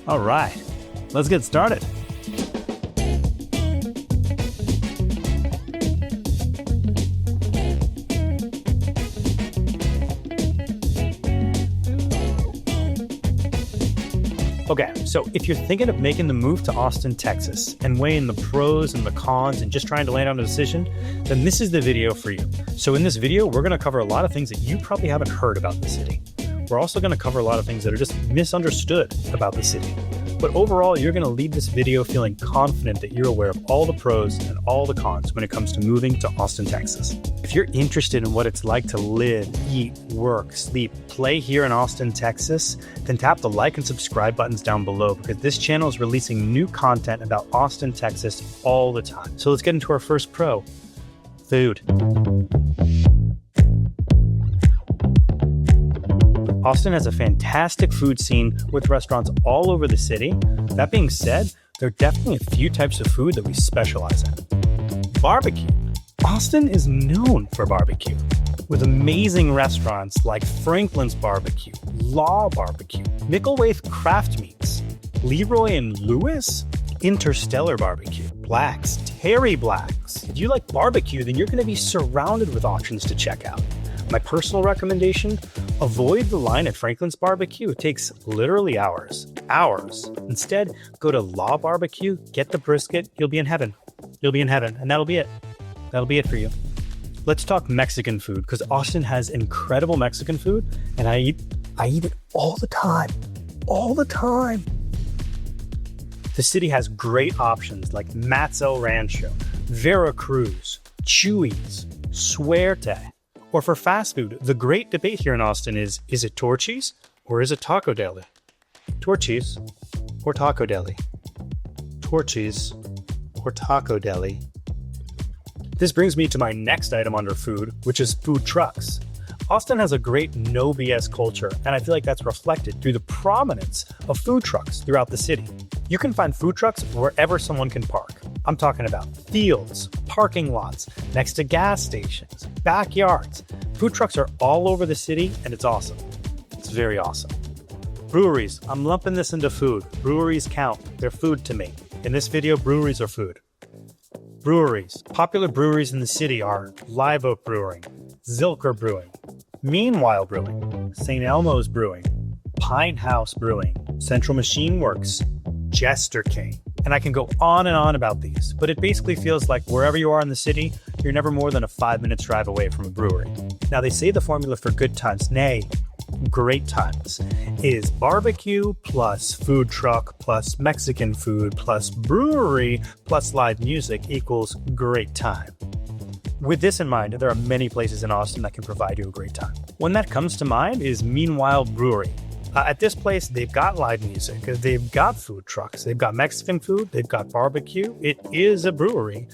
All right, let's get started. Okay, so if you're thinking of making the move to Austin, Texas, and weighing the pros and the cons and just trying to land on a decision, then this is the video for you. So in this video, we're going to cover a lot of things that you probably haven't heard about the city. We're also going to cover a lot of things that are just misunderstood about the city. But overall, you're going to leave this video feeling confident that you're aware of all the pros and all the cons when it comes to moving to Austin, Texas. If you're interested in what it's like to live, eat, work, sleep, play here in Austin, Texas, then tap the like and subscribe buttons down below because this channel is releasing new content about Austin, Texas all the time. So let's get into our first pro, food. Austin has a fantastic food scene with restaurants all over the city. That being said, there are definitely a few types of food that we specialize in. Barbecue. Austin is known for barbecue, with amazing restaurants like Franklin's Barbecue, Law Barbecue, Micklethwait Craft Meats, Leroy and Lewis, Interstellar Barbecue, Black's, Terry Black's. If you like barbecue, then you're going to be surrounded with options to check out. My personal recommendation, avoid the line at Franklin's Barbecue. It takes literally hours. Instead, go to Law Barbecue, get the brisket, you'll be in heaven. And that'll be it. That'll be it for you. Let's talk Mexican food, because Austin has incredible Mexican food, and I eat it all the time. The city has great options like Matt's El Rancho, Veracruz, Chuy's, Suerte. Or for fast food, the great debate here in Austin is it Torchy's or is it Taco Deli? Torchy's or Taco Deli? Torchy's or Taco Deli? This brings me to my next item under food, which is food trucks. Austin has a great no BS culture, and I feel like that's reflected through the prominence of food trucks throughout the city. You can find food trucks wherever someone can park. I'm talking about fields, parking lots, next to gas stations, backyards. Food trucks are all over the city, and it's awesome. It's very awesome. Breweries. I'm lumping this into food. Breweries count. They're food to me. In this video, breweries are food. Breweries. Popular breweries in the city are Live Oak Brewing, Zilker Brewing, Meanwhile Brewing, St. Elmo's Brewing, Pine House Brewing, Central Machine Works, Jester King. And I can go on and on about these, but it basically feels like wherever you are in the city, you're never more than a 5 minutes drive away from a brewery. Now they say the formula for good times, nay, great times, is barbecue plus food truck plus Mexican food plus brewery plus live music equals great time. With this in mind, there are many places in Austin that can provide you a great time. One that comes to mind is Meanwhile Brewery. At this place, they've got live music, they've got food trucks, they've got Mexican food, they've got barbecue. It is a brewery.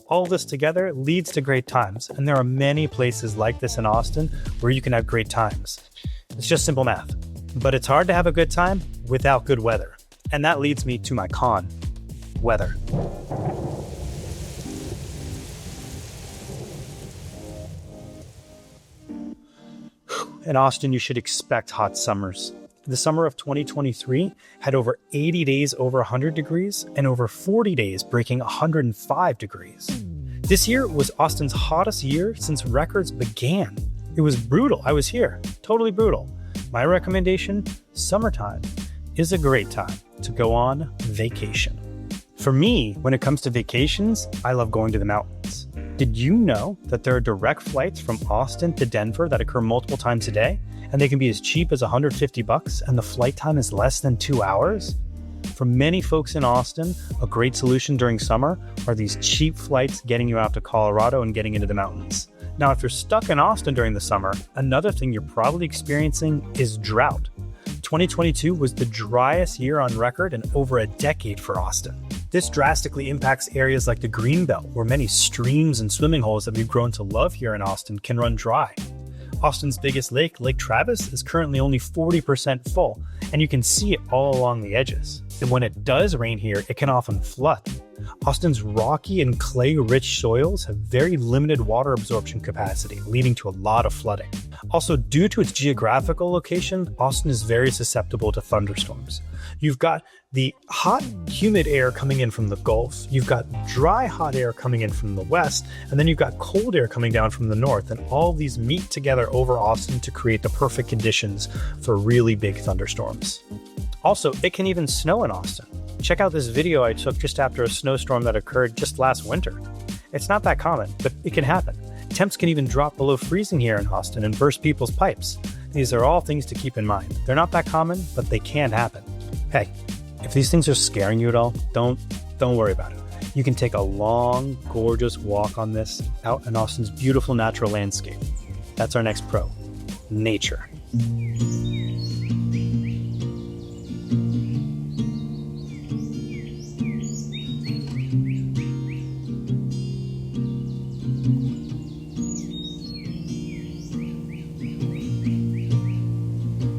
All this together leads to great times, and there are many places like this in Austin where you can have great times. It's just simple math. But it's hard to have a good time without good weather. And that leads me to my con, weather. In Austin, you should expect hot summers. The summer of 2023 had over 80 days over 100 degrees and over 40 days breaking 105 degrees. This year was Austin's hottest year since records began. It was brutal. I was here. Totally brutal. My recommendation, summertime is a great time to go on vacation. For me, when it comes to vacations, I love going to the mountains. Did you know that there are direct flights from Austin to Denver that occur multiple times a day? And they can be as cheap as $150 and the flight time is less than 2 hours? For many folks in Austin, a great solution during summer are these cheap flights getting you out to Colorado and getting into the mountains. Now, if you're stuck in Austin during the summer, another thing you're probably experiencing is drought. 2022 was the driest year on record in over a decade for Austin. This drastically impacts areas like the Greenbelt, where many streams and swimming holes that we've grown to love here in Austin can run dry. Austin's biggest lake, Lake Travis, is currently only 40% full, and you can see it all along the edges. And when it does rain here, it can often flood. Austin's rocky and clay-rich soils have very limited water absorption capacity, leading to a lot of flooding. Also, due to its geographical location, Austin is very susceptible to thunderstorms. You've got the hot, humid air coming in from the Gulf, you've got dry, hot air coming in from the west, and then you've got cold air coming down from the north, and all of these meet together over Austin to create the perfect conditions for really big thunderstorms. Also, it can even snow in Austin. Check out this video I took just after a snowstorm that occurred just last winter. It's not that common, but it can happen. Temps can even drop below freezing here in Austin and burst people's pipes. These are all things to keep in mind. They're not that common, but they can happen. Hey, if these things are scaring you at all, don't worry about it. You can take a long, gorgeous walk on this out in Austin's beautiful natural landscape. That's our next pro, nature.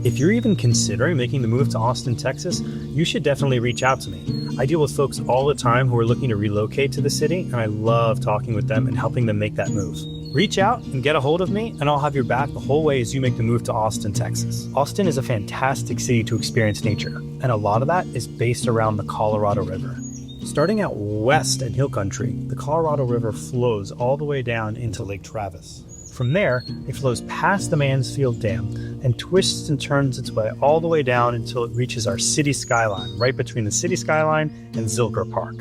If you're even considering making the move to Austin, Texas, you should definitely reach out to me. I deal with folks all the time who are looking to relocate to the city, and I love talking with them and helping them make that move. Reach out and get a hold of me, and I'll have your back the whole way as you make the move to Austin, Texas. Austin is a fantastic city to experience nature, and a lot of that is based around the Colorado River. Starting out west in Hill Country, the Colorado River flows all the way down into Lake Travis. From there, it flows past the Mansfield Dam and twists and turns its way all the way down until it reaches our city skyline, right between the city skyline and Zilker Park.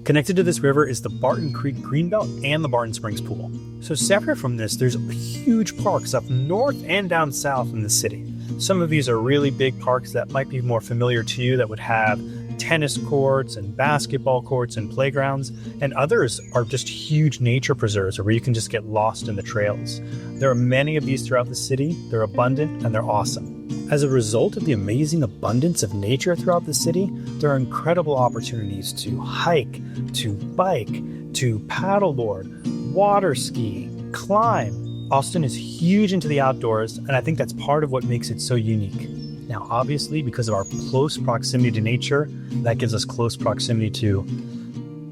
Connected to this river is the Barton Creek Greenbelt and the Barton Springs Pool. So separate from this, there's huge parks up north and down south in the city. Some of these are really big parks that might be more familiar to you that would have tennis courts and basketball courts and playgrounds, and others are just huge nature preserves where you can just get lost in the trails. There are many of these throughout the city. They're abundant and they're awesome. As a result of the amazing abundance of nature throughout the city, there are incredible opportunities to hike, to bike, to paddleboard, water ski, climb. Austin is huge into the outdoors, and I think that's part of what makes it so unique. Now, obviously, because of our close proximity to nature, that gives us close proximity to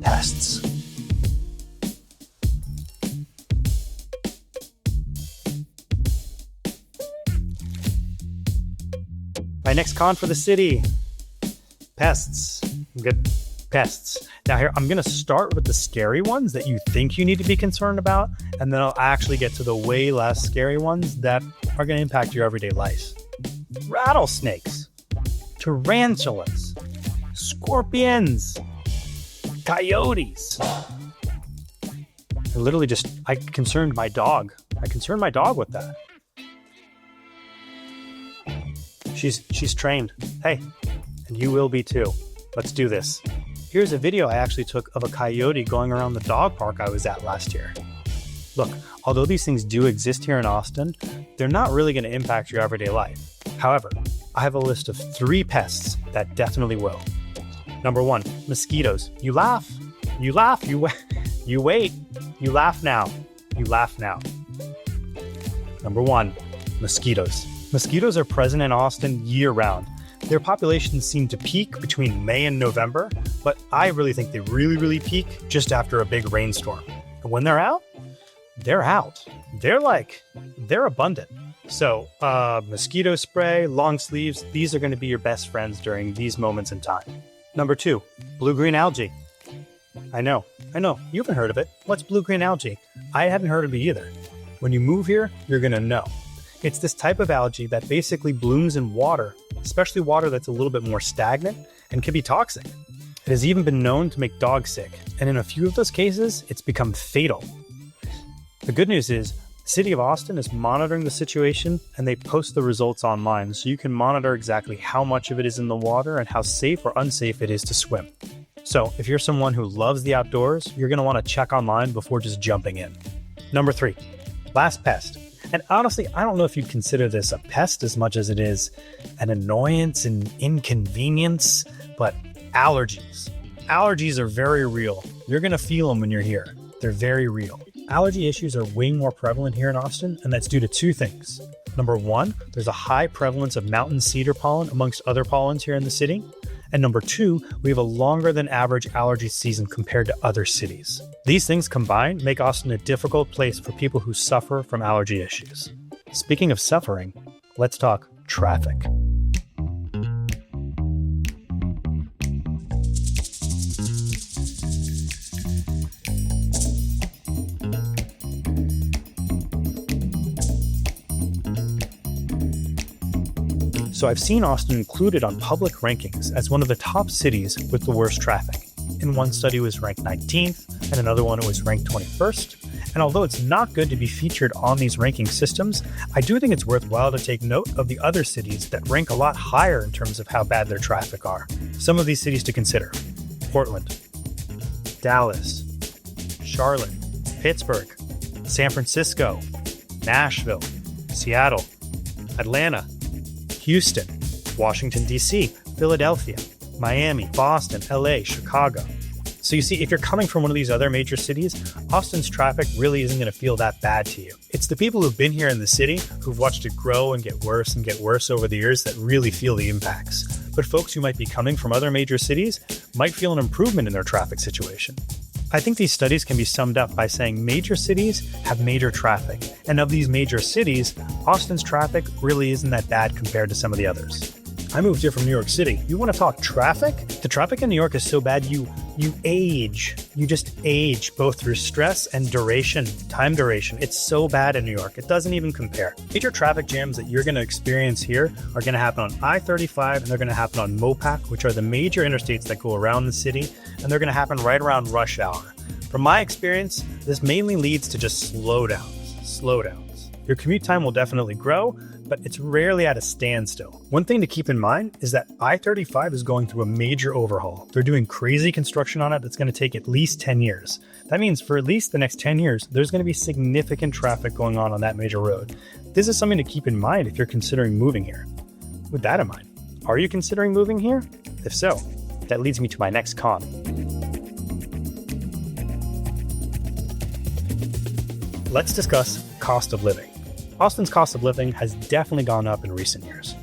pests. My next con for the city, pests. Good pests. Now here, I'm going to start with the scary ones that you think you need to be concerned about, and then I'll actually get to the way less scary ones that are going to impact your everyday life. Rattlesnakes, tarantulas, scorpions, coyotes. I concerned my dog. I concerned my dog with that. She's trained. Hey, and you will be too. Let's do this. Here's a video I actually took of a coyote going around the dog park I was at last year. Look, although these things do exist here in Austin, they're not really going to impact your everyday life. However, I have a list of 3 pests that definitely will. Number 1, mosquitoes. You laugh, you wait, you laugh now, you laugh now. Number 1, mosquitoes. Mosquitoes are present in Austin year-round. Their populations seem to peak between May and November, but I really think they really peak just after a big rainstorm. And when they're out, they're out. They're abundant. So, mosquito spray, long sleeves, these are going to be your best friends during these moments in time. Number 2, blue-green algae. I know, you haven't heard of it. What's blue-green algae? I hadn't heard of it either. When you move here, you're going to know. It's this type of algae that basically blooms in water, especially water that's a little bit more stagnant and can be toxic. It has even been known to make dogs sick, and in a few of those cases, it's become fatal. The good news is, the City of Austin is monitoring the situation, and they post the results online, so you can monitor exactly how much of it is in the water and how safe or unsafe it is to swim. So, if you're someone who loves the outdoors, you're going to want to check online before just jumping in. Number 3, last pest. And honestly, I don't know if you'd consider this a pest as much as it is an annoyance and inconvenience, but allergies. Allergies are very real. You're going to feel them when you're here. They're very real. Allergy issues are way more prevalent here in Austin, and that's due to 2 things. Number 1, there's a high prevalence of mountain cedar pollen amongst other pollens here in the city. And number two, we have a longer than average allergy season compared to other cities. These things combined make Austin a difficult place for people who suffer from allergy issues. Speaking of suffering, let's talk traffic. So I've seen Austin included on public rankings as one of the top cities with the worst traffic. In one study it was ranked 19th, and another one it was ranked 21st. And although it's not good to be featured on these ranking systems, I do think it's worthwhile to take note of the other cities that rank a lot higher in terms of how bad their traffic are. Some of these cities to consider: Portland, Dallas, Charlotte, Pittsburgh, San Francisco, Nashville, Seattle, Atlanta, Houston, Washington, D.C., Philadelphia, Miami, Boston, LA, Chicago. So you see, if you're coming from one of these other major cities, Austin's traffic really isn't going to feel that bad to you. It's the people who've been here in the city, who've watched it grow and get worse over the years, that really feel the impacts. But folks who might be coming from other major cities might feel an improvement in their traffic situation. I think these studies can be summed up by saying major cities have major traffic. And of these major cities, Austin's traffic really isn't that bad compared to some of the others. I moved here from New York City. You want to talk traffic? The traffic in New York is so bad you age. You just age, both through stress and duration, time duration. It's so bad in New York. It doesn't even compare. Major traffic jams that you're going to experience here are going to happen on I-35, and they're going to happen on Mopac, which are the major interstates that go around the city, and they're going to happen right around rush hour. From my experience, this mainly leads to just slowdowns. Your commute time will definitely grow, but it's rarely at a standstill. One thing to keep in mind is that I-35 is going through a major overhaul. They're doing crazy construction on it that's going to take at least 10 years. That means for at least the next 10 years, there's going to be significant traffic going on that major road. This is something to keep in mind if you're considering moving here. With that in mind, are you considering moving here? If so, that leads me to my next con. Let's discuss cost of living. Austin's cost of living has definitely gone up in recent years.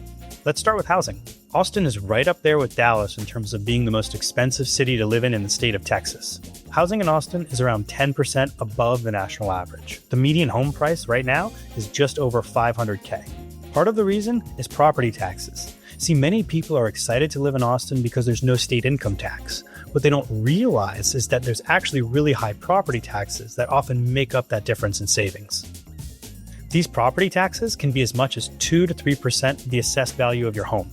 Let's start with housing. Austin is right up there with Dallas in terms of being the most expensive city to live in the state of Texas. Housing in Austin is around 10% above the national average. The median home price right now is just over $500K. Part of the reason is property taxes. See, many people are excited to live in Austin because there's no state income tax. What they don't realize is that there's actually really high property taxes that often make up that difference in savings. These property taxes can be as much as 2 to 3% of the assessed value of your home.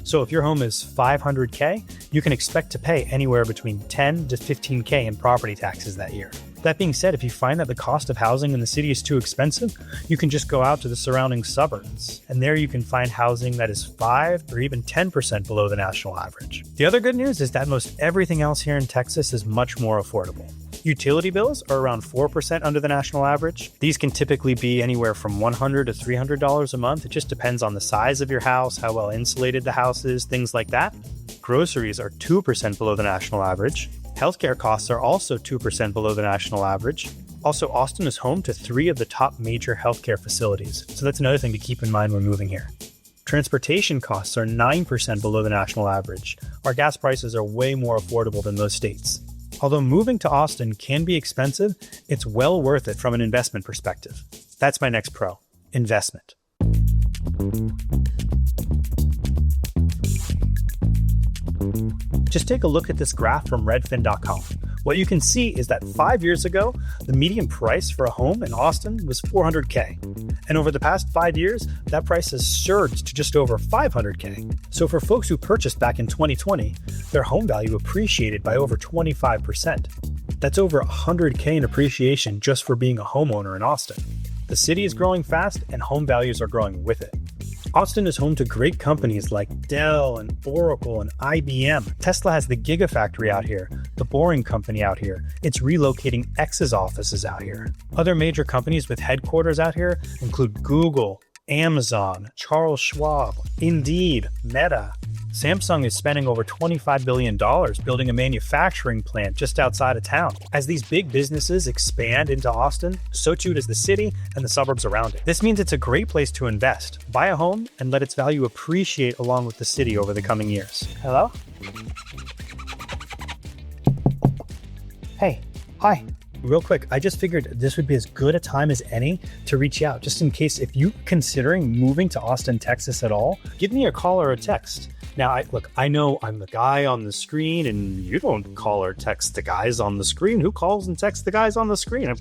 So if your home is $500K, you can expect to pay anywhere between $10 to $15K in property taxes that year. That being said, if you find that the cost of housing in the city is too expensive, you can just go out to the surrounding suburbs, and there you can find housing that is 5 or even 10% below the national average. The other good news is that most everything else here in Texas is much more affordable. Utility bills are around 4% under the national average. These can typically be anywhere from $100 to $300 a month. It just depends on the size of your house, how well insulated the house is, things like that. Groceries are 2% below the national average. Healthcare costs are also 2% below the national average. Also, Austin is home to 3 of the top major healthcare facilities, so that's another thing to keep in mind when moving here. Transportation costs are 9% below the national average. Our gas prices are way more affordable than most states. Although moving to Austin can be expensive, it's well worth it from an investment perspective. That's my next pro: investment. Just take a look at this graph from redfin.com. What you can see is that 5 years ago, the median price for a home in Austin was $400K. And over the past 5 years, that price has surged to just over $500K. So for folks who purchased back in 2020, their home value appreciated by over 25%. That's over $100K in appreciation just for being a homeowner in Austin. The city is growing fast and home values are growing with it. Austin is home to great companies like Dell and Oracle and IBM. Tesla has the Gigafactory out here, the Boring Company out here. It's relocating X's offices out here. Other major companies with headquarters out here include Google, Amazon, Charles Schwab, Indeed, Meta. Samsung is spending over $25 billion building a manufacturing plant just outside of town. As these big businesses expand into Austin, so too does the city and the suburbs around it. This means it's a great place to invest, buy a home, and let its value appreciate along with the city over the coming years. Hello? Hey, hi. Real quick, I just figured this would be as good a time as any to reach out, just in case if you're considering moving to Austin, Texas at all, give me a call or a text. Now, I know I'm the guy on the screen, and you don't call or text the guys on the screen. Who calls and texts the guys on the screen?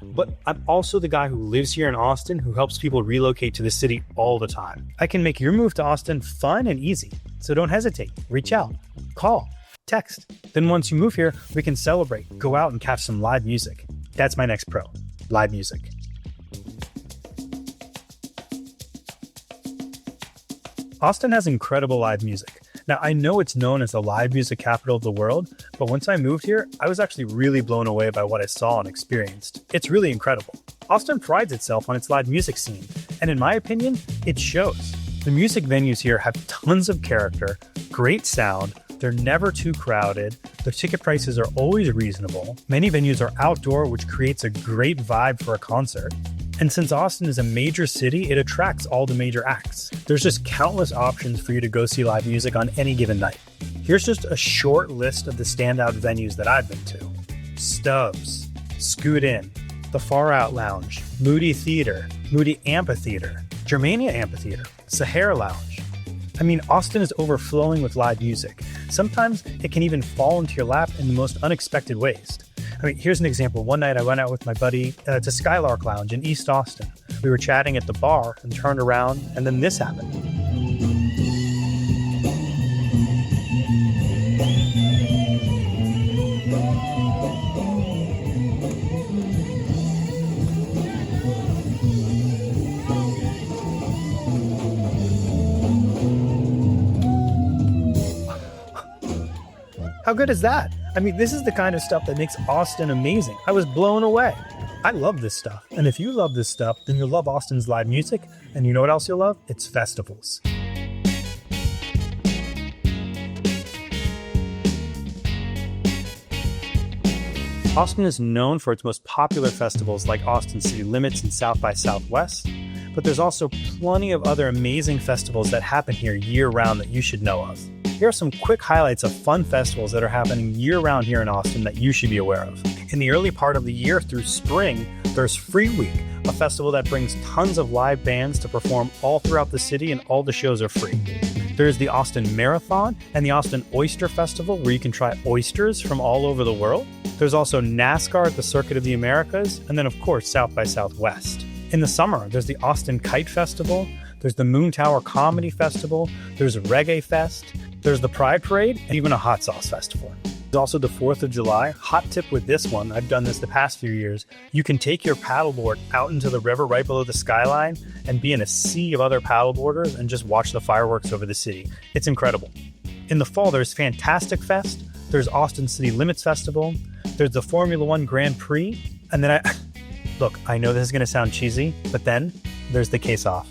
But I'm also the guy who lives here in Austin, who helps people relocate to the city all the time. I can make your move to Austin fun and easy, so don't hesitate. Reach out, call, text. Then once you move here, we can celebrate, go out and catch some live music. That's my next pro, live music. Austin has incredible live music. Now, I know it's known as the live music capital of the world, but once I moved here, I was actually really blown away by what I saw and experienced. It's really incredible. Austin prides itself on its live music scene, and in my opinion, it shows. The music venues here have tons of character, great sound, they're never too crowded, the ticket prices are always reasonable, many venues are outdoor, which creates a great vibe for a concert. And since Austin is a major city, it attracts all the major acts. There's just countless options for you to go see live music on any given night. Here's just a short list of the standout venues that I've been to. Stubbs, Scoot In, The Far Out Lounge, Moody Theater, Moody Amphitheater, Germania Amphitheater, Sahara Lounge. I mean, Austin is overflowing with live music. Sometimes it can even fall into your lap in the most unexpected ways. I mean, here's an example. One night I went out with my buddy to Skylark Lounge in East Austin. We were chatting at the bar and turned around, and then this happened. How good is that? I mean, this is the kind of stuff that makes Austin amazing. I was blown away. I love this stuff. And if you love this stuff, then you'll love Austin's live music. And you know what else you'll love? It's festivals. Austin is known for its most popular festivals like Austin City Limits and South by Southwest. But there's also plenty of other amazing festivals that happen here year-round that you should know of. Here are some quick highlights of fun festivals that are happening year-round here in Austin that you should be aware of. In the early part of the year through spring, there's Free Week, a festival that brings tons of live bands to perform all throughout the city, and all the shows are free. There's the Austin Marathon and the Austin Oyster Festival, where you can try oysters from all over the world. There's also NASCAR at the Circuit of the Americas, and then of course South by Southwest. In the summer, there's the Austin Kite Festival, there's the Moon Tower Comedy Festival, there's Reggae Fest, there's the Pride Parade, and even a hot sauce festival. There's also the 4th of July. Hot tip with this one, I've done this the past few years. You can take your paddleboard out into the river right below the skyline and be in a sea of other paddleboarders and just watch the fireworks over the city. It's incredible. In the fall, there's Fantastic Fest, there's Austin City Limits Festival, there's the Formula One Grand Prix, and then look, I know this is going to sound cheesy, but then there's the Case Off,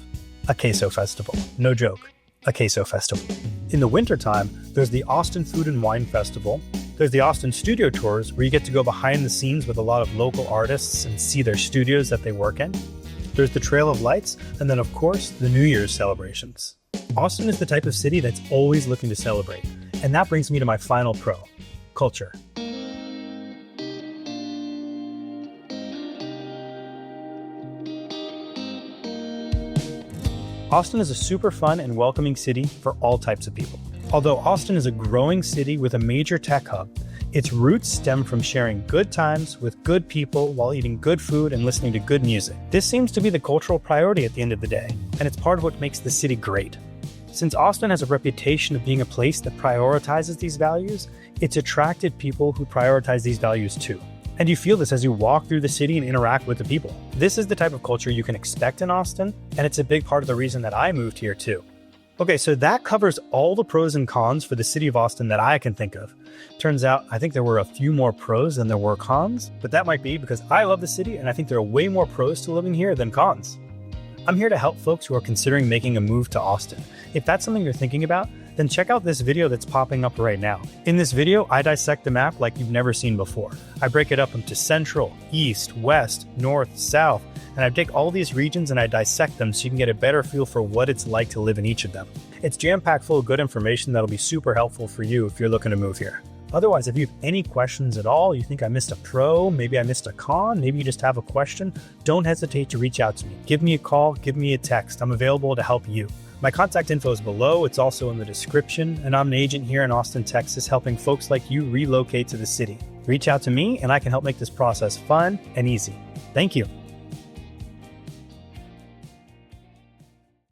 a queso festival. No joke, a queso festival. In the wintertime, there's the Austin Food and Wine Festival. There's the Austin Studio Tours, where you get to go behind the scenes with a lot of local artists and see their studios that they work in. There's the Trail of Lights, and then of course, the New Year's celebrations. Austin is the type of city that's always looking to celebrate. And that brings me to my final pro, culture. Austin is a super fun and welcoming city for all types of people. Although Austin is a growing city with a major tech hub, its roots stem from sharing good times with good people while eating good food and listening to good music. This seems to be the cultural priority at the end of the day, and it's part of what makes the city great. Since Austin has a reputation of being a place that prioritizes these values, it's attracted people who prioritize these values too. And you feel this as you walk through the city and interact with the people. This is the type of culture you can expect in Austin, and it's a big part of the reason that I moved here too. Okay, so that covers all the pros and cons for the city of Austin that I can think of. Turns out, I think there were a few more pros than there were cons, but that might be because I love the city and I think there are way more pros to living here than cons. I'm here to help folks who are considering making a move to Austin. If that's something you're thinking about, then check out this video that's popping up right now. In this video, I dissect the map like you've never seen before. I break it up into central, east, west, north, south, and I take all these regions and I dissect them so you can get a better feel for what it's like to live in each of them. It's jam-packed full of good information that'll be super helpful for you if you're looking to move here. Otherwise, if you have any questions at all, you think I missed a pro, maybe I missed a con, maybe you just have a question, don't hesitate to reach out to me. Give me a call, give me a text. I'm available to help you. My contact info is below, it's also in the description, and I'm an agent here in Austin, Texas, helping folks like you relocate to the city. Reach out to me and I can help make this process fun and easy. Thank you.